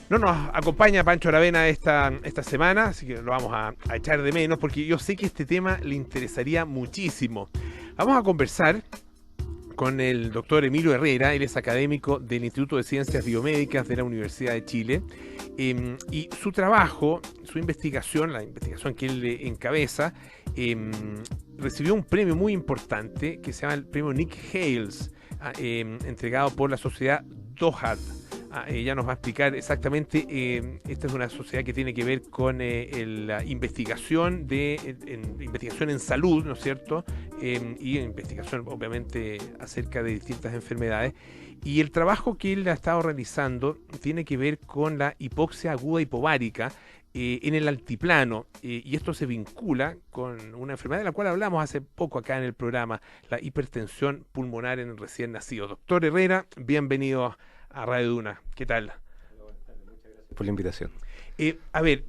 No nos acompaña Pancho Aravena esta semana, así que lo vamos a echar de menos porque yo sé que este tema le interesaría muchísimo. Vamos a conversar con el doctor Emilio Herrera. Él es académico del Instituto de Ciencias Biomédicas de la Universidad de Chile. Y su trabajo, su investigación, la investigación que él encabeza, recibió un premio muy importante que se llama el premio Nick Hales, entregado por la sociedad DOHAD. Ella nos va a explicar exactamente. Esta es una sociedad que tiene que ver con la investigación investigación en salud, ¿no es cierto? Y investigación, obviamente, acerca de distintas enfermedades. Y el trabajo que él ha estado realizando tiene que ver con la hipoxia aguda hipovárica en el altiplano, y esto se vincula con una enfermedad de la cual hablamos hace poco acá en el programa, la hipertensión pulmonar en recién nacidos. Doctor Herrera, bienvenido a Radio Duna. ¿Qué tal? Por la invitación. A ver,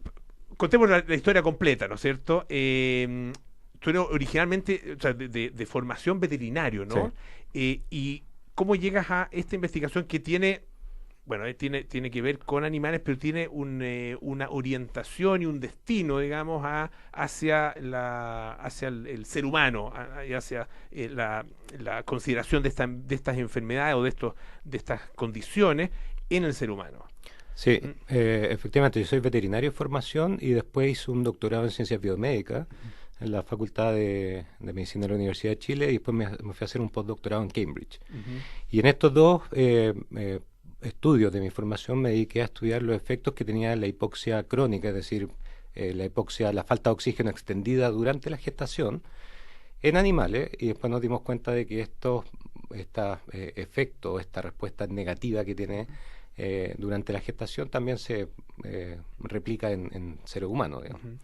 contemos la historia completa, ¿no es cierto? Tú eres originalmente, o sea, de formación veterinario, Sí. ¿no? ¿Y cómo llegas a esta investigación que tiene, bueno, tiene que ver con animales, pero tiene una orientación y un destino, digamos, hacia el ser humano, y hacia la consideración de estas enfermedades o de estas condiciones en el ser humano? Sí, Mm. efectivamente, yo soy veterinario de formación y después hice un doctorado en ciencias biomédicas en la Facultad de Medicina de la Universidad de Chile y después me fui a hacer un postdoctorado en Cambridge. Ujú. Y en estos dos estudios de mi formación me dediqué a estudiar los efectos que tenía la hipoxia crónica, es decir, la hipoxia, la falta de oxígeno extendida durante la gestación en animales, y después nos dimos cuenta de que estos efectos, esta respuesta negativa que tiene durante la gestación también se replica en seres humanos, digamos. Ujú.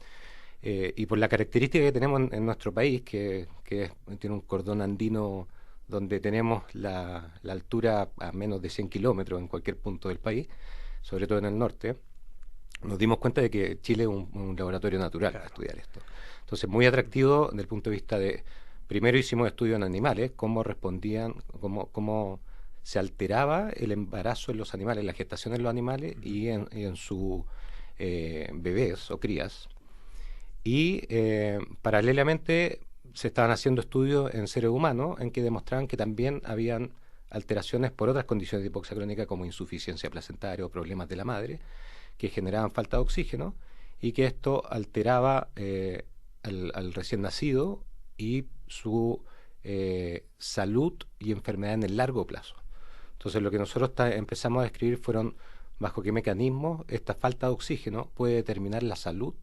Y por la característica que tenemos en nuestro país, tiene un cordón andino donde tenemos la altura a menos de 100 kilómetros en cualquier punto del país, sobre todo en el norte, nos dimos cuenta de que Chile es un laboratorio natural para Claro. estudiar esto. Entonces, muy atractivo desde el punto de vista de, primero hicimos estudios en animales, cómo respondían, cómo se alteraba el embarazo en los animales, la gestación en los animales y en sus bebés o crías. Y paralelamente se estaban haciendo estudios en seres humanos en que demostraban que también habían alteraciones por otras condiciones de hipoxia crónica como insuficiencia placentaria o problemas de la madre que generaban falta de oxígeno y que esto alteraba al recién nacido y su salud y enfermedad en el largo plazo. Entonces lo que nosotros empezamos a describir fueron bajo qué mecanismos esta falta de oxígeno puede determinar la salud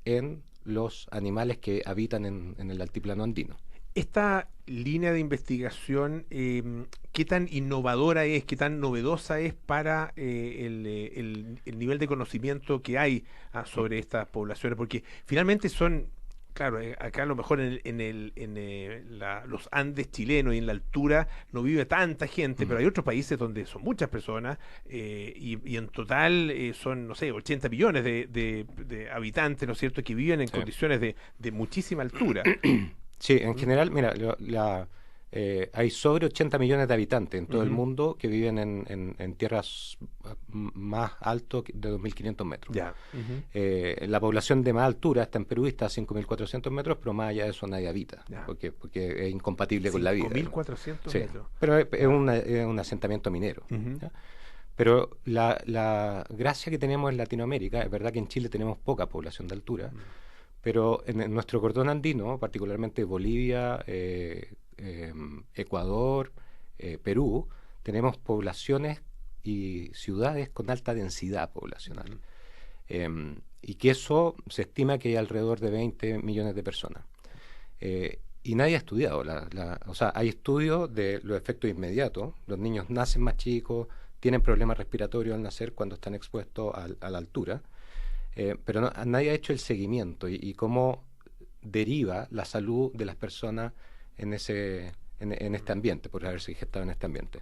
en los animales que habitan en el altiplano andino. Esta línea de investigación, ¿qué tan innovadora es, qué tan novedosa es para el nivel de conocimiento que hay sobre estas poblaciones? Porque finalmente son, claro, acá a lo mejor los Andes chilenos y en la altura no vive tanta gente, pero hay otros países donde son muchas personas, y en total son, no sé, 80 millones de habitantes, ¿no es cierto?, que viven en Sí. condiciones de muchísima altura. Sí, en ¿Mm? general, mira, hay sobre 80 millones de habitantes en todo el Ujú. mundo que viven en tierras más altas de 2.500 metros. Ya. Ujú. La población de más altura está en Perú y está a 5.400 metros, pero más allá de eso nadie habita, Ya. porque es incompatible con la vida, cinco mil digamos. cuatrocientos Sí, metros. pero es Ya. es un asentamiento minero. Ujú. ¿Ya? Pero la gracia que tenemos en Latinoamérica, es verdad que en Chile tenemos poca población de altura, pero en nuestro cordón andino, particularmente Bolivia, Ecuador, Perú, tenemos poblaciones y ciudades con alta densidad poblacional. Y que eso se estima que hay alrededor de 20 millones de personas. Y nadie ha estudiado. O sea, hay estudios de los efectos inmediatos. Los niños nacen más chicos, tienen problemas respiratorios al nacer cuando están expuestos a la altura. Pero nadie ha hecho el seguimiento y cómo deriva la salud de las personas en este ambiente, por haberse gestado en este ambiente.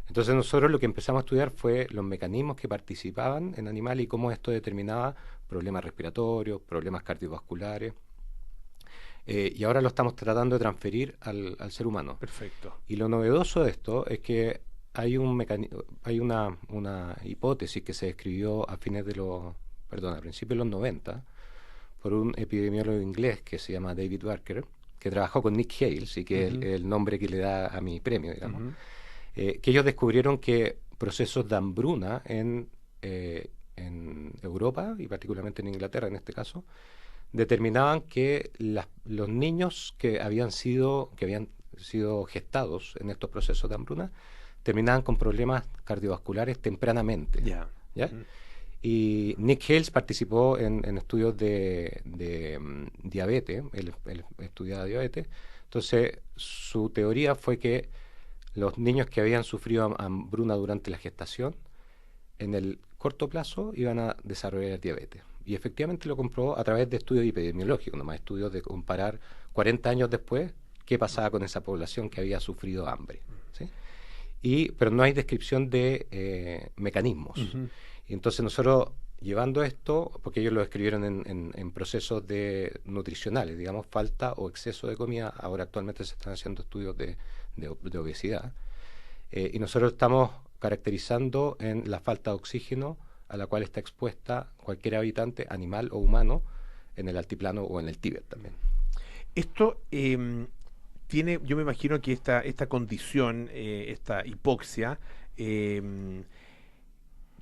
Entonces nosotros lo que empezamos a estudiar fue los mecanismos que participaban en animales y cómo esto determinaba problemas respiratorios, problemas cardiovasculares, y ahora lo estamos tratando de transferir al ser humano. Perfecto. Y lo novedoso de esto es que hay una hipótesis que se describió a principios de los 90 por un epidemiólogo inglés que se llama David Barker, que trabajó con Nick Hales y que es el nombre que le da a mi premio, digamos, que ellos descubrieron que procesos de hambruna en Europa, y particularmente en Inglaterra en este caso, determinaban que los niños que habían sido gestados en estos procesos de hambruna terminaban con problemas cardiovasculares tempranamente. Ya. ¿Ya? Y Nick Hales participó en estudios de diabetes, él estudiaba diabetes. Entonces, su teoría fue que los niños que habían sufrido hambruna durante la gestación, en el corto plazo iban a desarrollar diabetes. Y efectivamente lo comprobó a través de estudios epidemiológicos, nomás estudios de comparar 40 años después qué pasaba con esa población que había sufrido hambre, ¿sí? Pero no hay descripción de mecanismos. Y entonces nosotros, llevando esto, porque ellos lo escribieron en procesos nutricionales, digamos, falta o exceso de comida, ahora actualmente se están haciendo estudios de obesidad, y nosotros estamos caracterizando en la falta de oxígeno a la cual está expuesta cualquier habitante, animal o humano, en el altiplano o en el Tíbet también. Esto yo me imagino que esta condición, esta hipoxia,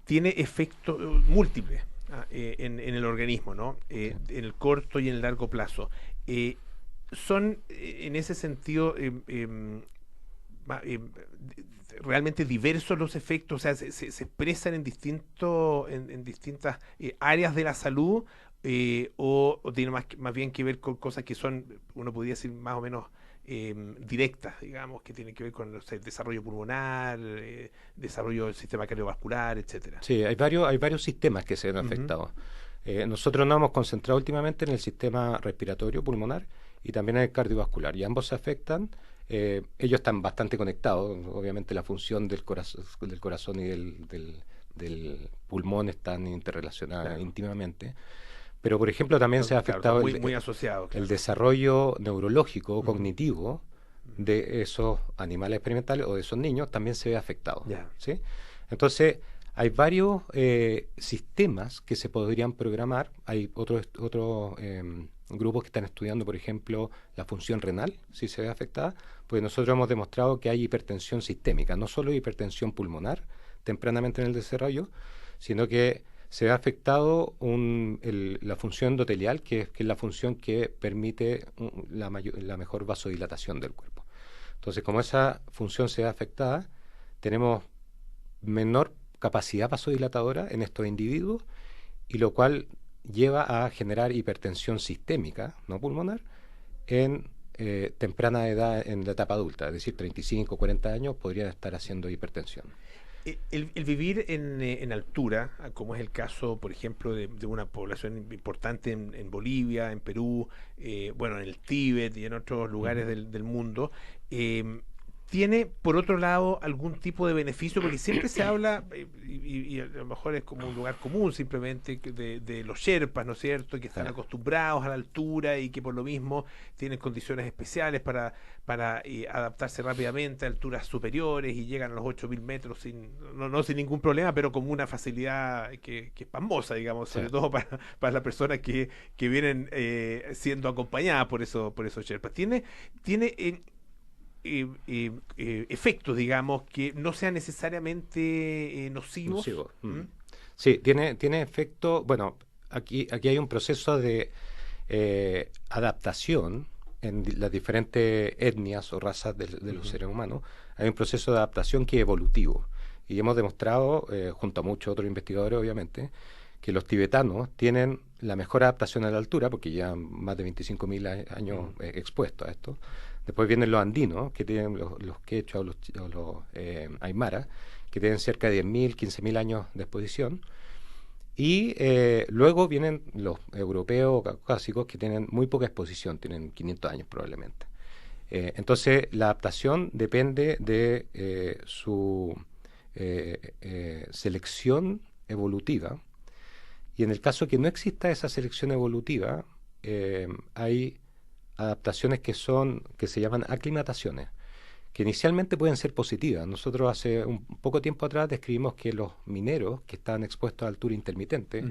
tiene efectos múltiples en el organismo, ¿no? En el corto y en el largo plazo. Son, en ese sentido, realmente diversos los efectos, o sea, se expresan en distintas áreas de la salud, o tiene más bien que ver con cosas que son, uno podría decir, más o menos directas, digamos, que tienen que ver con, no sé, desarrollo pulmonar, desarrollo del sistema cardiovascular, etcétera. Sí, hay varios sistemas que se ven afectados. Nosotros nos hemos concentrado últimamente en el sistema respiratorio pulmonar y también en el cardiovascular, y ambos se afectan. Ellos están bastante conectados, obviamente la función del corazón y del pulmón están interrelacionadas íntimamente. Pero, por ejemplo, también se ha afectado muy asociado, el desarrollo neurológico o cognitivo de esos animales experimentales o de esos niños, también se ve afectado. ¿Sí? Entonces, hay varios sistemas que se podrían programar. Hay otros grupos que están estudiando, por ejemplo, la función renal, si se ve afectada, pues nosotros hemos demostrado que hay hipertensión sistémica, no solo hipertensión pulmonar tempranamente en el desarrollo, sino que se ve afectado la función endotelial, que es la función que permite la mejor vasodilatación del cuerpo. Entonces, como esa función se ve afectada, tenemos menor capacidad vasodilatadora en estos individuos, y lo cual lleva a generar hipertensión sistémica, no pulmonar, en temprana edad, en la etapa adulta, es decir, 35, 40 años podrían estar haciendo hipertensión. El vivir en altura, como es el caso, por ejemplo, de una población importante en Bolivia, en Perú, bueno, en el Tíbet y en otros lugares del mundo, ¿tiene, por otro lado, algún tipo de beneficio? Porque siempre se habla, y a lo mejor es como un lugar común simplemente, de los sherpas, ¿no es cierto?, que están acostumbrados a la altura y que por lo mismo tienen condiciones especiales para adaptarse rápidamente a alturas superiores y llegan a los 8.000 metros no sin ningún problema, pero con una facilidad que es pasmosa, digamos, sobre todo para las personas que vienen siendo acompañadas por esos sherpas. ¿Tiene efectos, digamos, que no sean necesariamente nocivos? Sí, tiene efecto. Bueno, aquí hay un proceso de adaptación en las diferentes etnias o razas de los seres humanos. Hay un proceso de adaptación que es evolutivo, y hemos demostrado, junto a muchos otros investigadores obviamente, que los tibetanos tienen la mejor adaptación a la altura, porque ya más de 25.000 años expuestos a esto. Después vienen los andinos, que tienen los quechua o los aymara, que tienen cerca de 10.000, 15.000 años de exposición. Y luego vienen los europeos o caucásicos, que tienen muy poca exposición, tienen 500 años probablemente. Entonces, la adaptación depende de su selección evolutiva. Y en el caso que no exista esa selección evolutiva, hay adaptaciones que se llaman aclimataciones, que inicialmente pueden ser positivas. Nosotros hace un poco tiempo atrás describimos que los mineros que estaban expuestos a altura intermitente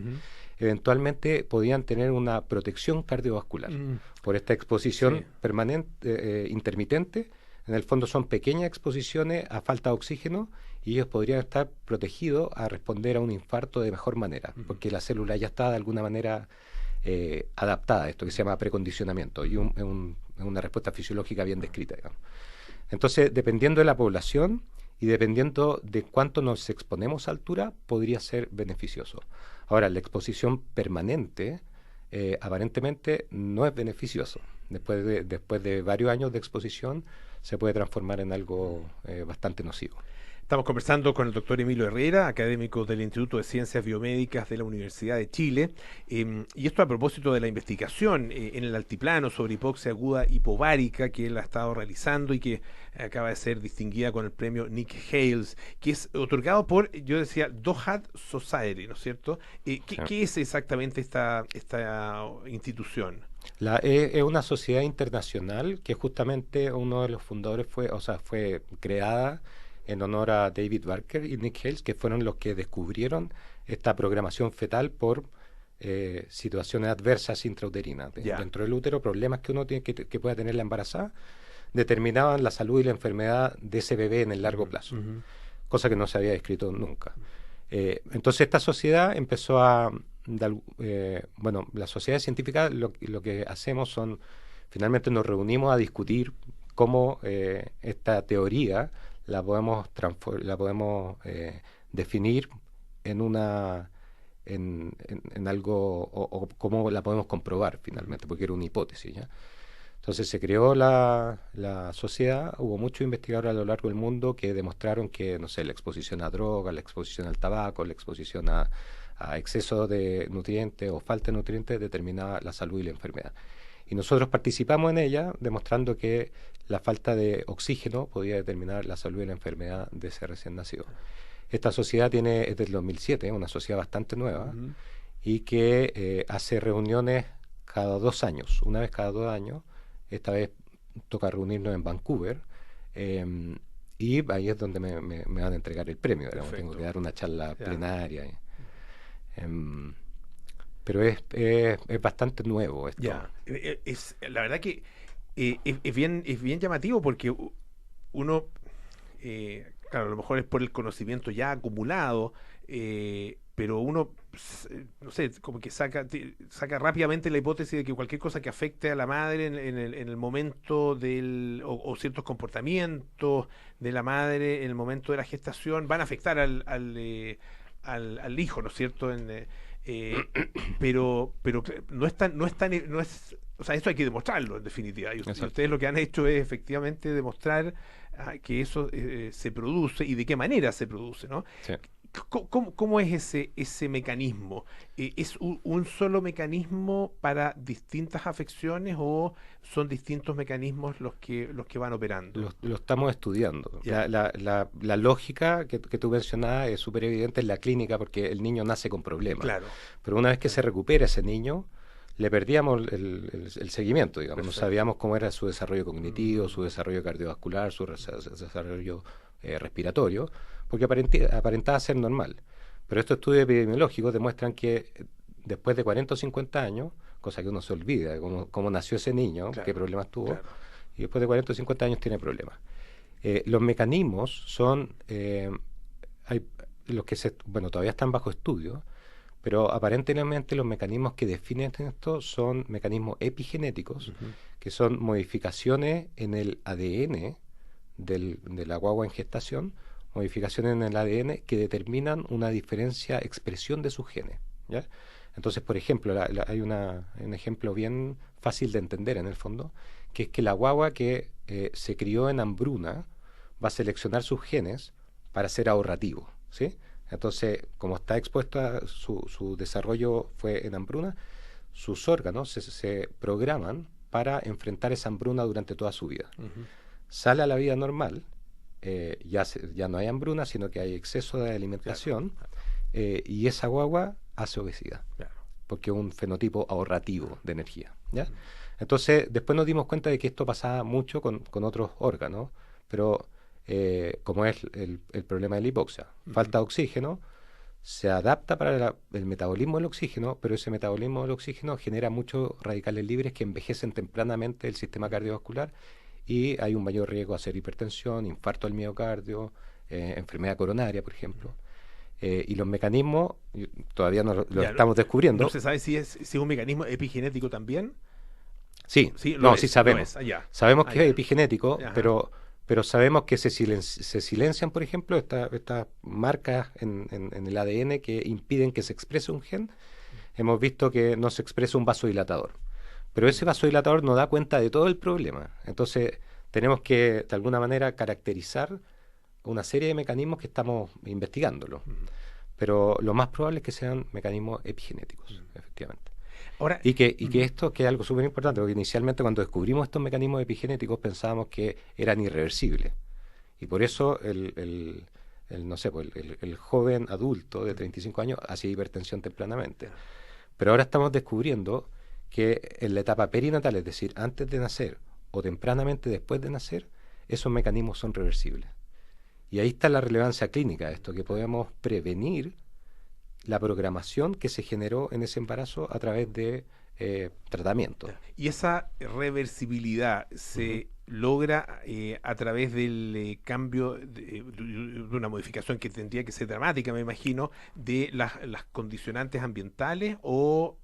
eventualmente podían tener una protección cardiovascular por esta exposición permanente, intermitente. En el fondo son pequeñas exposiciones a falta de oxígeno y ellos podrían estar protegidos a responder a un infarto de mejor manera, porque la célula ya está de alguna manera adaptada a esto que se llama precondicionamiento y una respuesta fisiológica bien descrita, digamos. Entonces, dependiendo de la población y dependiendo de cuánto nos exponemos a altura, podría ser beneficioso. Ahora, la exposición permanente aparentemente no es beneficioso. Después de varios años de exposición, se puede transformar en algo bastante nocivo. Estamos conversando con el doctor Emilio Herrera, académico del Instituto de Ciencias Biomédicas de la Universidad de Chile, y esto a propósito de la investigación en el altiplano sobre hipoxia aguda hipovárica que él ha estado realizando y que acaba de ser distinguida con el premio Nick Hales, que es otorgado por, yo decía, DOHAD Society, ¿no es cierto? ¿Qué es exactamente esta institución? Es una sociedad internacional que justamente uno de los fundadores fue creada en honor a David Barker y Nick Hales, que fueron los que descubrieron esta programación fetal por situaciones adversas intrauterinas. Dentro del útero, problemas que uno tiene que pueda tener la embarazada, determinaban la salud y la enfermedad de ese bebé en el largo plazo, cosa que no se había descrito nunca. Entonces esta sociedad empezó la sociedad científica lo que hacemos finalmente nos reunimos a discutir cómo esta teoría la podemos definir en algo o cómo la podemos comprobar finalmente, porque era una hipótesis, ¿ya? Entonces se creó la sociedad, hubo muchos investigadores a lo largo del mundo que demostraron que, no sé, la exposición a drogas, la exposición al tabaco, la exposición a exceso de nutrientes o falta de nutrientes determinaba la salud y la enfermedad. Y nosotros participamos en ella demostrando que la falta de oxígeno podía determinar la salud y la enfermedad de ese recién nacido. Esta sociedad es del 2007, una sociedad bastante nueva, y que hace reuniones cada 2 años, una vez cada 2 años. Esta vez toca reunirnos en Vancouver, y ahí es donde me van a entregar el premio. Tengo que dar una charla plenaria. Pero es bastante nuevo esto. La verdad que es bien llamativo porque uno, claro, a lo mejor es por el conocimiento ya acumulado, pero uno, no sé, como que saca rápidamente la hipótesis de que cualquier cosa que afecte a la madre en el momento o ciertos comportamientos de la madre en el momento de la gestación van a afectar al hijo, ¿no es cierto? Pero no es, o sea, eso hay que demostrarlo en definitiva. Y ustedes lo que han hecho es efectivamente demostrar que eso se produce y de qué manera se produce, ¿no? Sí. ¿Cómo es ese mecanismo? ¿Es un solo mecanismo para distintas afecciones o son distintos mecanismos los que van operando? Lo estamos estudiando. Ya. La lógica que tú mencionabas es súper evidente en la clínica porque el niño nace con problemas. Claro. Pero una vez que se recupera ese niño, le perdíamos el seguimiento, digamos. No sabíamos cómo era su desarrollo cognitivo, su desarrollo cardiovascular, su desarrollo respiratorio, porque aparentaba ser normal. Pero estos estudios epidemiológicos demuestran que después de 40 o 50 años, cosa que uno se olvida, cómo nació ese niño, qué problemas tuvo, y después de 40 o 50 años tiene problemas. Los mecanismos son, todavía están bajo estudio, pero aparentemente los mecanismos que definen esto son mecanismos epigenéticos, que son modificaciones en el ADN de la guagua en gestación, modificaciones en el ADN que determinan una diferencia expresión de sus genes, ¿ya? Entonces, por ejemplo, hay un ejemplo bien fácil de entender en el fondo, que es que la guagua que se crió en hambruna va a seleccionar sus genes para ser ahorrativo, ¿sí? Entonces, como está expuesto a su desarrollo fue en hambruna, sus órganos se programan para enfrentar esa hambruna durante toda su vida. Sale a la vida normal, ya no hay hambruna, sino que hay exceso de alimentación, y esa guagua hace obesidad, porque es un fenotipo ahorrativo de energía, ¿ya? Entonces, después nos dimos cuenta de que esto pasaba mucho con otros órganos, pero como es el problema de la hipoxia, falta de oxígeno, se adapta para el metabolismo del oxígeno, pero ese metabolismo del oxígeno genera muchos radicales libres que envejecen tempranamente el sistema cardiovascular y hay un mayor riesgo de hacer hipertensión, infarto del miocardio, enfermedad coronaria, por ejemplo. Y los mecanismos todavía no los estamos descubriendo. ¿No se sabe si es un mecanismo epigenético también? Sí, Sí, sí sabemos. Sabemos que es epigenético, pero sabemos que se silencian, por ejemplo, estas marcas en el ADN que impiden que se exprese un gen. Hemos visto que no se expresa un vasodilatador. Pero ese vasodilatador no da cuenta de todo el problema. Entonces, tenemos que, de alguna manera, caracterizar una serie de mecanismos que estamos investigándolo. Pero lo más probable es que sean mecanismos epigenéticos, efectivamente. Ahora, y que esto que es algo súper importante, porque inicialmente cuando descubrimos estos mecanismos epigenéticos pensábamos que eran irreversibles. Y por eso el joven adulto de 35 años hacía hipertensión tempranamente. Pero ahora estamos descubriendo que en la etapa perinatal, es decir, antes de nacer o tempranamente después de nacer, esos mecanismos son reversibles. Y ahí está la relevancia clínica de esto, que podemos prevenir la programación que se generó en ese embarazo a través de tratamiento. ¿Y esa reversibilidad se logra a través del cambio de una modificación que tendría que ser dramática, me imagino, de las condicionantes ambientales o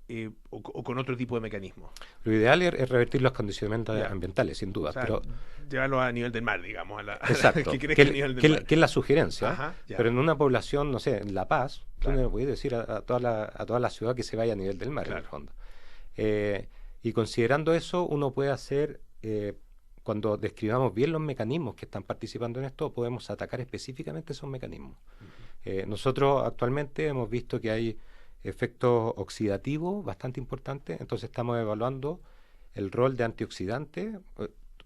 con otro tipo de mecanismo? Lo ideal es revertir los condicionantes ambientales, sin duda. O sea, pero llevarlo a nivel del mar, digamos. Exacto. que es la sugerencia. Ajá, pero en una población, no sé, en La Paz, tú no le puedes decir a toda la ciudad que se vaya a nivel del mar, en el fondo. Y considerando eso, uno puede hacer, cuando describamos bien los mecanismos que están participando en esto, podemos atacar específicamente esos mecanismos. Nosotros actualmente hemos visto que hay efectos oxidativos bastante importantes, entonces estamos evaluando el rol de antioxidante,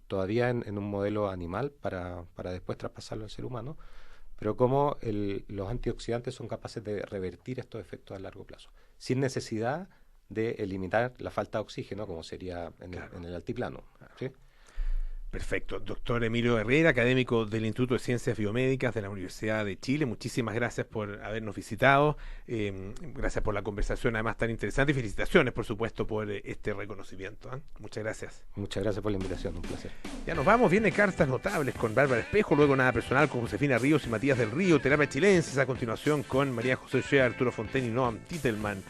todavía en un modelo animal para después traspasarlo al ser humano, pero cómo los antioxidantes son capaces de revertir estos efectos a largo plazo, sin necesidad de eliminar la falta de oxígeno, como sería en el altiplano. ¿Sí? Perfecto. Doctor Emilio Herrera, académico del Instituto de Ciencias Biomédicas de la Universidad de Chile, muchísimas gracias por habernos visitado, gracias por la conversación además tan interesante y felicitaciones por supuesto por este reconocimiento. Muchas gracias. Muchas gracias por la invitación, un placer. Ya nos vamos, viene Cartas Notables con Bárbara Espejo, luego Nada Personal con Josefina Ríos y Matías del Río, Terapia Chilensis a continuación con María José Shea, Arturo Fonten y Noam Titelman.